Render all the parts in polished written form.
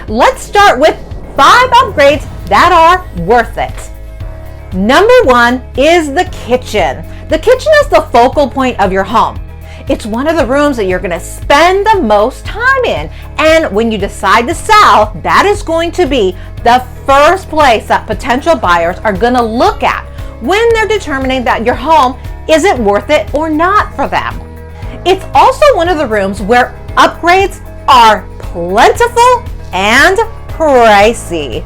Let's start with 5 upgrades that are worth it. Number 1 is the kitchen. The kitchen is the focal point of your home. It's one of the rooms that you're going to spend the most time in. And when you decide to sell, that is going to be the first place that potential buyers are going to look at when they're determining that your home isn't worth it or not for them. It's also one of the rooms where upgrades are plentiful and pricey.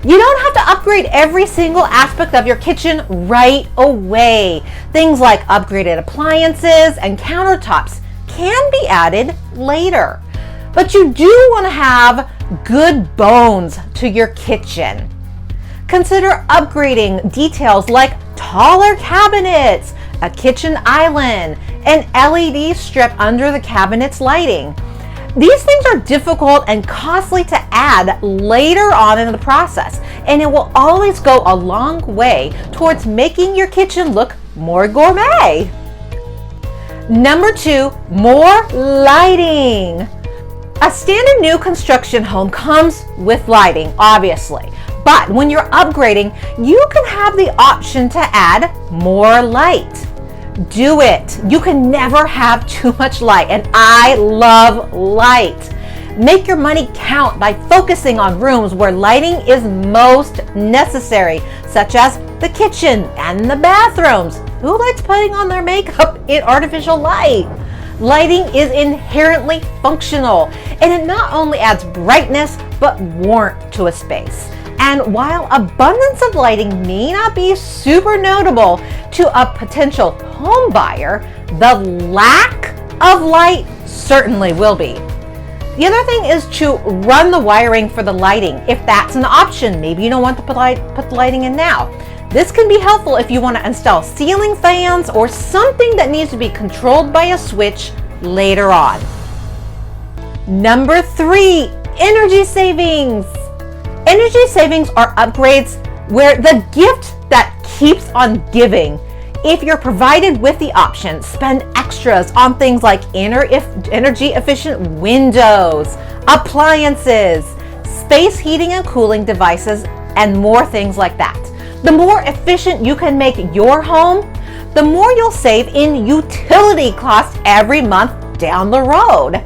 You don't have to upgrade every single aspect of your kitchen right away. Things like upgraded appliances and countertops can be added later. But you do want to have good bones to your kitchen. Consider upgrading details like taller cabinets, a kitchen island, an LED strip under the cabinet's lighting. These things are difficult and costly to add later on in the process, and it will always go a long way towards making your kitchen look more gourmet. Number 2, more lighting. A standard new construction home comes with lighting, obviously, but when you're upgrading, you can have the option to add more light. Do it. You can never have too much light, and I love light. Make your money count by focusing on rooms where lighting is most necessary, such as the kitchen and the bathrooms. Who likes putting on their makeup in artificial light? Lighting is inherently functional, and it not only adds brightness, but warmth to a space. And while abundance of lighting may not be super notable to a potential home buyer, the lack of light certainly will be. The other thing is to run the wiring for the lighting, if that's an option. Maybe you don't want to put the lighting in now. This can be helpful if you want to install ceiling fans or something that needs to be controlled by a switch later on. Number 3, energy savings. Energy savings are upgrades where the gift that keeps on giving. If you're provided with the option, spend extras on things like energy efficient windows, appliances, space heating and cooling devices, and more things like that. The more efficient you can make your home, the more you'll save in utility costs every month down the road.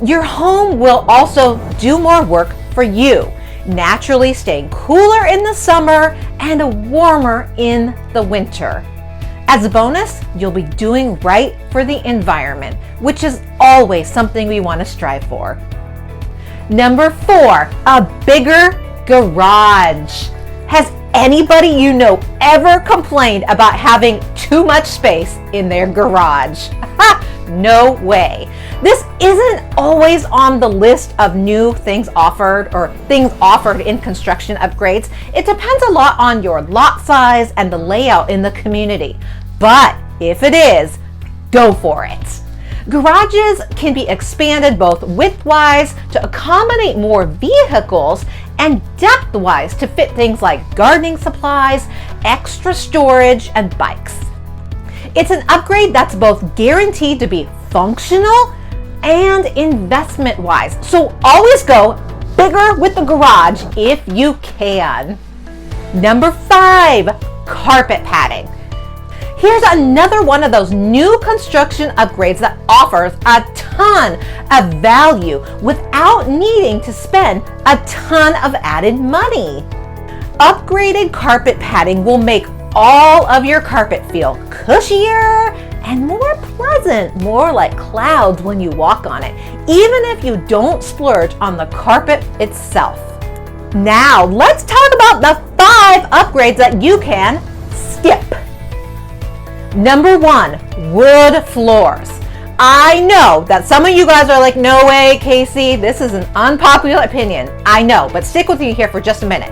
Your home will also do more work for you, naturally staying cooler in the summer and warmer in the winter. As a bonus, you'll be doing right for the environment, which is always something we want to strive for. Number 4, a bigger garage. Has anybody you know ever complained about having too much space in their garage? No way. This isn't always on the list of new things offered or things offered in construction upgrades. It depends a lot on your lot size and the layout in the community. But if it is, go for it. Garages can be expanded both width-wise to accommodate more vehicles and depth-wise to fit things like gardening supplies, extra storage, and bikes. It's an upgrade that's both guaranteed to be functional and investment-wise. So always go bigger with the garage if you can. Number 5, carpet padding. Here's another one of those new construction upgrades that offers a ton of value without needing to spend a ton of added money. Upgraded carpet padding will make all of your carpet feel cushier and more pleasant, more like clouds when you walk on it, even if you don't splurge on the carpet itself. Now, let's talk about the 5 upgrades that you can skip. Number 1, wood floors. I know that some of you guys are like, no way, Casey, this is an unpopular opinion. I know, but stick with me here for just a minute.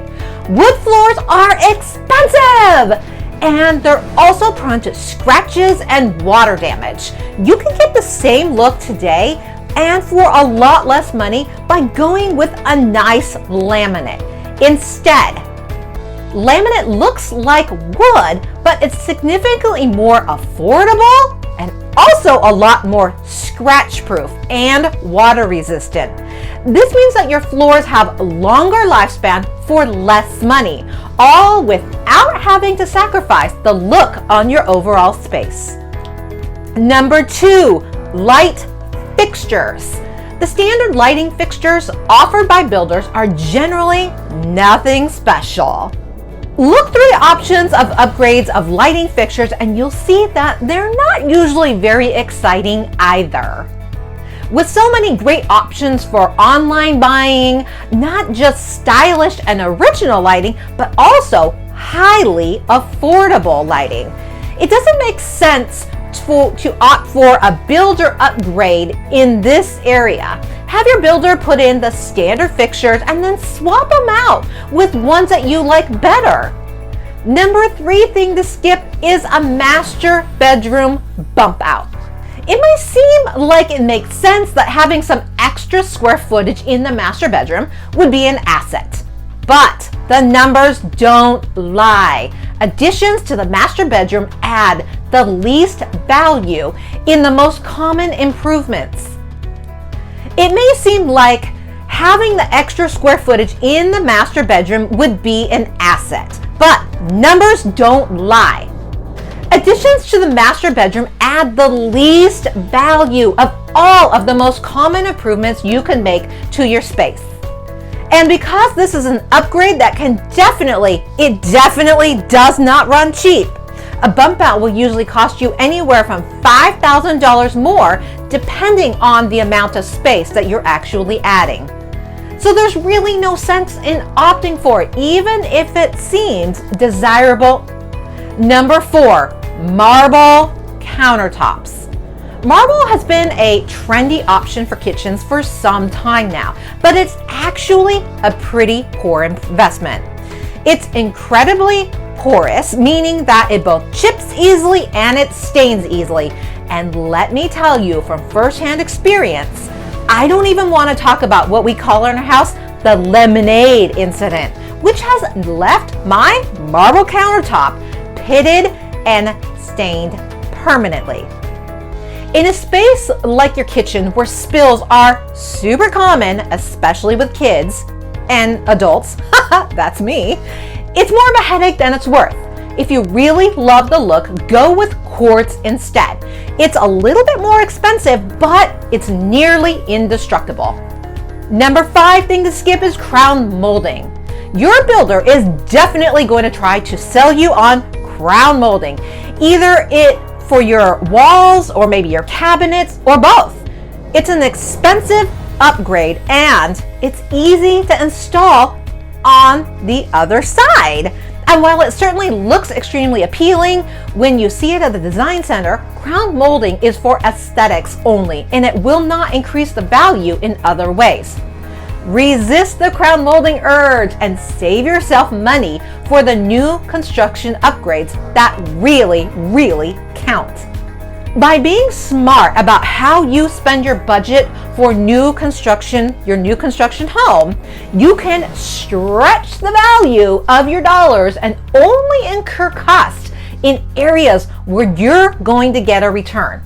Wood floors are expensive, and they're also prone to scratches and water damage. You can get the same look today and for a lot less money by going with a nice laminate. Instead, laminate looks like wood, but it's significantly more affordable and also a lot more scratch proof and water resistant. This means that your floors have longer lifespan for less money, all without having to sacrifice the look on your overall space. Number 2, light fixtures. The standard lighting fixtures offered by builders are generally nothing special. Look through the options of upgrades of lighting fixtures and you'll see that they're not usually very exciting either. With so many great options for online buying, not just stylish and original lighting, but also highly affordable lighting, it doesn't make sense to opt for a builder upgrade in this area. Have your builder put in the standard fixtures and then swap them out with ones that you like better. Number 3 thing to skip is a master bedroom bump out. It may seem like it makes sense that having some extra square footage in the master bedroom would be an asset, but the numbers don't lie. Additions to the master bedroom add the least value in the most common improvements. It may seem like having the extra square footage in the master bedroom would be an asset, but numbers don't lie. Additions to the master bedroom add the least value of all of the most common improvements you can make to your space. And because this is an upgrade that definitely does not run cheap. A bump out will usually cost you anywhere from $5,000 more depending on the amount of space that you're actually adding. So there's really no sense in opting for it, even if it seems desirable. Number 4, marble countertops. Marble has been a trendy option for kitchens for some time now, but it's actually a pretty poor investment. It's incredibly porous, meaning that it both chips easily and it stains easily. And let me tell you from firsthand experience, I don't even want to talk about what we call in our house the lemonade incident, which has left my marble countertop pitted and stained permanently. In a space like your kitchen where spills are super common, especially with kids and adults, that's me, it's more of a headache than it's worth. If you really love the look, go with quartz instead. It's a little bit more expensive, but it's nearly indestructible. Number 5 thing to skip is crown molding. Your builder is definitely going to try to sell you on crown molding, either it for your walls or maybe your cabinets or both. It's an expensive upgrade and it's easy to install on the other side. And while it certainly looks extremely appealing when you see it at the design center, crown molding is for aesthetics only and it will not increase the value in other ways. Resist the crown molding urge and save yourself money for the new construction upgrades that really count. By being smart about how you spend your budget for your new construction home, you can stretch the value of your dollars and only incur costs in areas where you're going to get a return.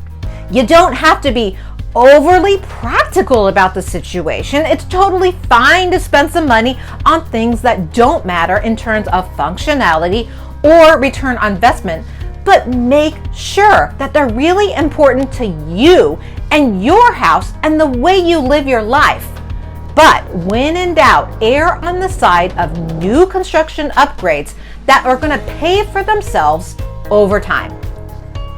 You don't have to be overly practical about the situation. It's totally fine to spend some money on things that don't matter in terms of functionality or return on investment, but make sure that they're really important to you and your house and the way you live your life. But when in doubt, err on the side of new construction upgrades that are going to pay for themselves over time.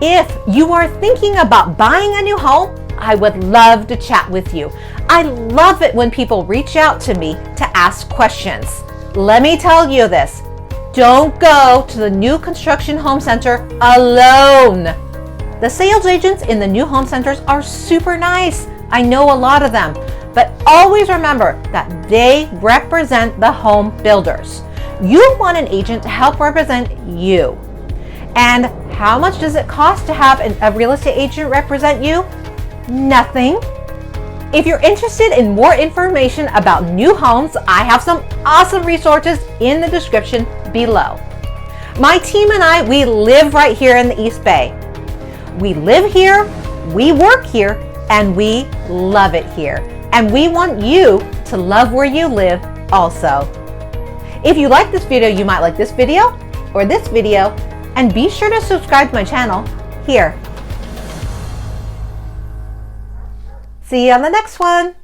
If you are thinking about buying a new home, I would love to chat with you. I love it when people reach out to me to ask questions. Let me tell you this, don't go to the new construction home center alone. The sales agents in the new home centers are super nice. I know a lot of them, but always remember that they represent the home builders. You want an agent to help represent you. And how much does it cost to have a real estate agent represent you? Nothing. If you're interested in more information about new homes, I have some awesome resources in the description below. My team and I, we live right here in the East Bay. We live here, We work here and we love it here. And we want you to love where you live also. If you like this video, you might like this video or this video, and be sure to subscribe to my channel here. See you on the next one.